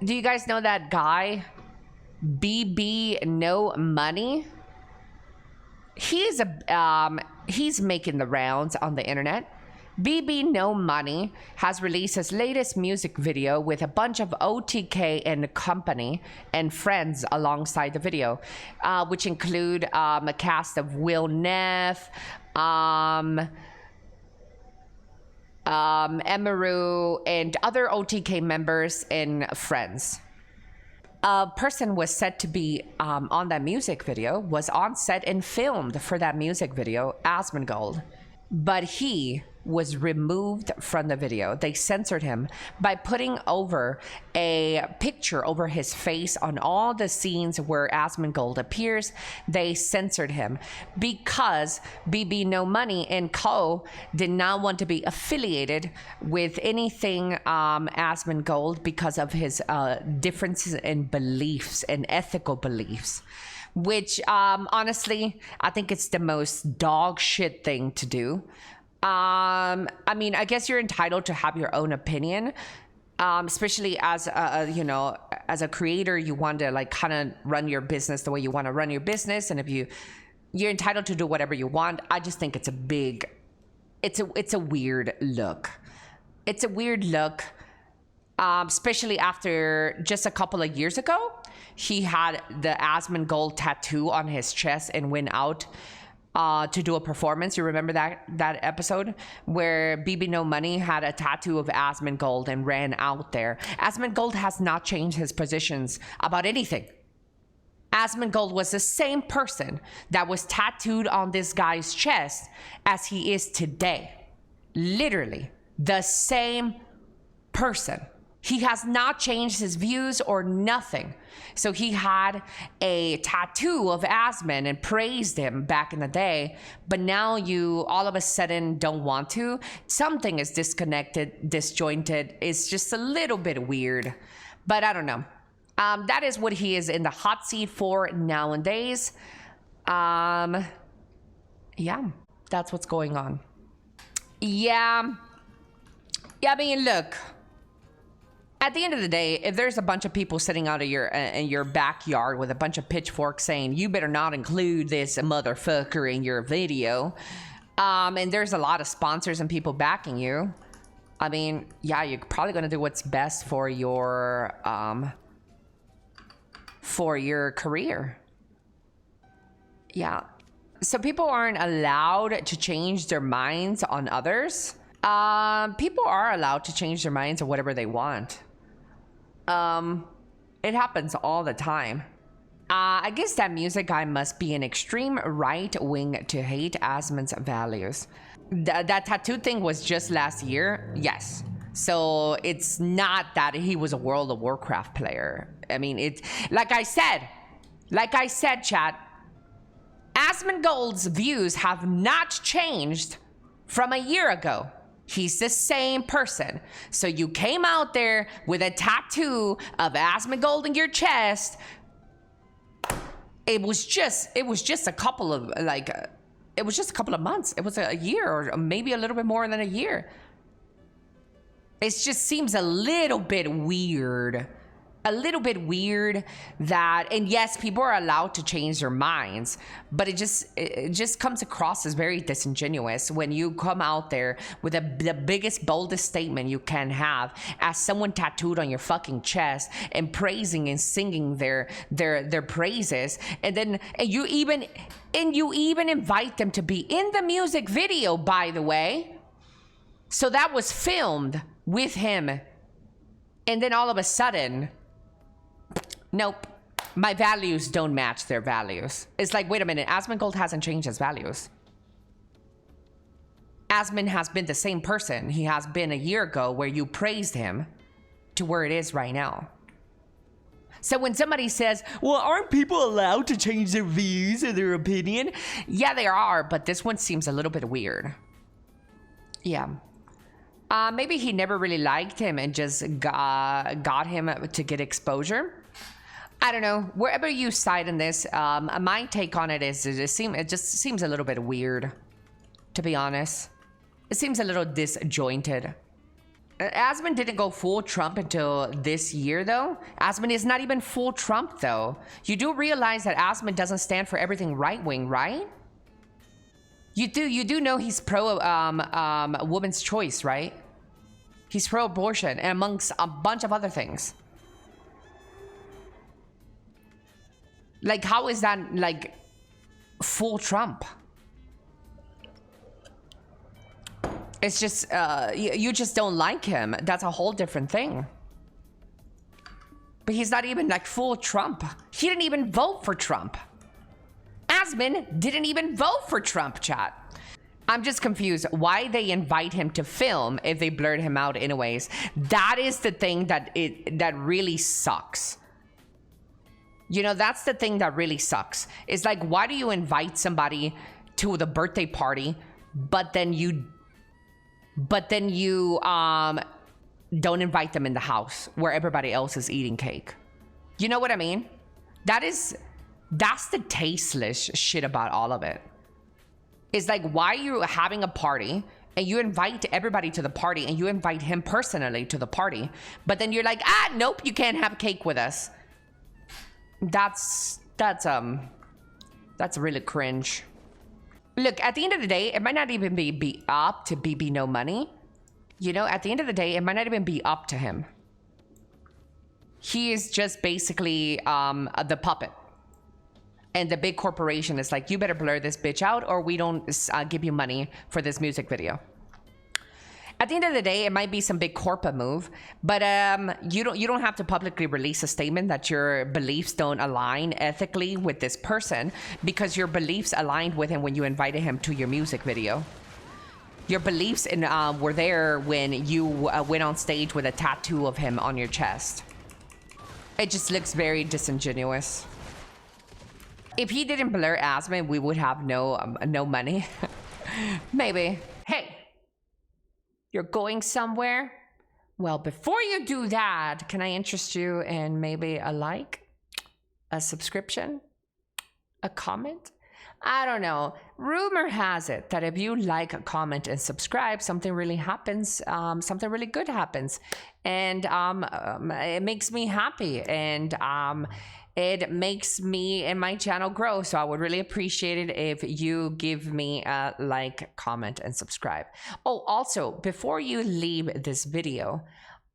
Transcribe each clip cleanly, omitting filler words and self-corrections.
Do you guys know that guy, bbno money? He's making the rounds on the internet. bbno money has released his latest music video with a bunch of OTK and company and friends alongside the video, which include a cast of Will Neff, Emaru, and other OTK members and friends. A person was said to be on that music video, was on set and filmed for that music video, Asmongold, but he was removed from the video. They censored him by putting over a picture over his face on all the scenes where Asmongold appears. They censored him because bbno money and co did not want to be affiliated with anything Asmongold because of his differences in beliefs and ethical beliefs, which honestly I think it's the most dog shit thing to do. I mean, I guess you're entitled to have your own opinion, especially as you know, as a creator, you want to like kind of run your business the way you want to run your business, and if you're entitled to do whatever you want. I just think it's a weird look. It's a weird look, especially after just a couple of years ago, he had the Asmongold tattoo on his chest and went out to do a performance. You remember that episode where bbno money had a tattoo of Asmongold and ran out there? Asmongold has not changed his positions about anything. Asmongold was the same person that was tattooed on this guy's chest as he is today. Literally the same person. He has not changed his views or nothing. So he had a tattoo of Asmon and praised him back in the day, but now you all of a sudden don't want to. Something is disconnected, disjointed. It's just a little bit weird, but I don't know. That is what he is in the hot seat for nowadays. Yeah, that's what's going on. Yeah, I mean, look. At the end of the day, if there's a bunch of people sitting out of in your backyard with a bunch of pitchforks saying, you better not include this motherfucker in your video, and there's a lot of sponsors and people backing you, I mean, yeah, you're probably going to do what's best for your career. Yeah. So people aren't allowed to change their minds on others. People are allowed to change their minds on whatever they want. It happens all the time. I guess that music guy must be an extreme right wing to hate Asmon's values. That tattoo thing was just last year. Yes. So it's not that he was a World of Warcraft player. I mean, it's like I said, chat, Asmongold's views have not changed from a year ago. He's the same person. So you came out there with a tattoo of Asmongold in your chest. It was just a couple of months. It was a year or maybe a little bit more than a year. It just seems a little bit weird. That, and yes, people are allowed to change their minds, but it just comes across as very disingenuous when you come out there with the biggest, boldest statement you can have as someone tattooed on your fucking chest and praising and singing their praises, and you even invite them to be in the music video, by the way. So that was filmed with him, and then all of a sudden, nope, my values don't match their values. It's like, wait a minute, Asmongold hasn't changed his values. Asmon has been the same person he has been a year ago, where you praised him, to where it is right now. So when somebody says, well, aren't people allowed to change their views or their opinion? Yeah, they are, but this one seems a little bit weird. Yeah. Maybe he never really liked him and just got him to get exposure. I don't know. Wherever you side in this, my take on it is it just seems a little bit weird, to be honest. It seems a little disjointed. Asmon didn't go full Trump until this year, though. Asmon is not even full Trump, though. You do realize that Asmon doesn't stand for everything right-wing, right? You do know he's pro women's choice, right? He's pro-abortion, and amongst a bunch of other things. Like, how is that, like, full Trump? It's just, you just don't like him. That's a whole different thing. But he's not even like full Trump. He didn't even vote for Trump. Asmon didn't even vote for Trump, chat. I'm just confused why they invite him to film if they blurred him out anyways. That is the thing that really sucks. You know, that's the thing that really sucks. It's like, why do you invite somebody to the birthday party, but then you don't invite them in the house where everybody else is eating cake? You know what I mean? That's the tasteless shit about all of it. It's like, why are you having a party and you invite everybody to the party and you invite him personally to the party, but then you're like, nope, you can't have cake with us. That's really cringe. Look, at the end of the day, it might not even be up to bbno money. You know, at the end of the day, it might not even be up to him. He is just basically the puppet. And the big corporation is like, you better blur this bitch out or we don't give you money for this music video. At the end of the day, it might be some big corporate move, but you don't have to publicly release a statement that your beliefs don't align ethically with this person, because your beliefs aligned with him when you invited him to your music video. Your beliefs were there when you went on stage with a tattoo of him on your chest. It just looks very disingenuous. If he didn't blur Asmon, we would have no money. Maybe. Hey, you're going somewhere? Well, before you do that, can I interest you in maybe a like, a subscription, a comment? I don't know. Rumor has it that if you like, comment, and subscribe, something really happens. Something really good happens. And it makes me happy. And it makes me and my channel grow. So I would really appreciate it if you give me a like, comment, and subscribe. Oh, also, before you leave this video,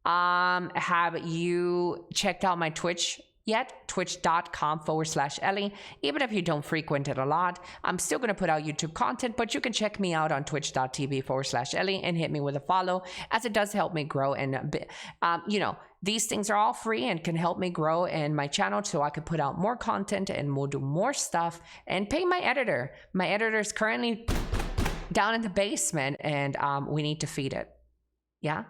have you checked out my Twitch yet? Twitch.com/Ellie. Even if you don't frequent it a lot, I'm still going to put out YouTube content, but you can check me out on twitch.tv/Ellie and hit me with a follow, as it does help me grow. And you know, these things are all free and can help me grow in my channel so I can put out more content and we'll do more stuff and pay my editor. My editor is currently down in the basement and we need to feed it. Yeah.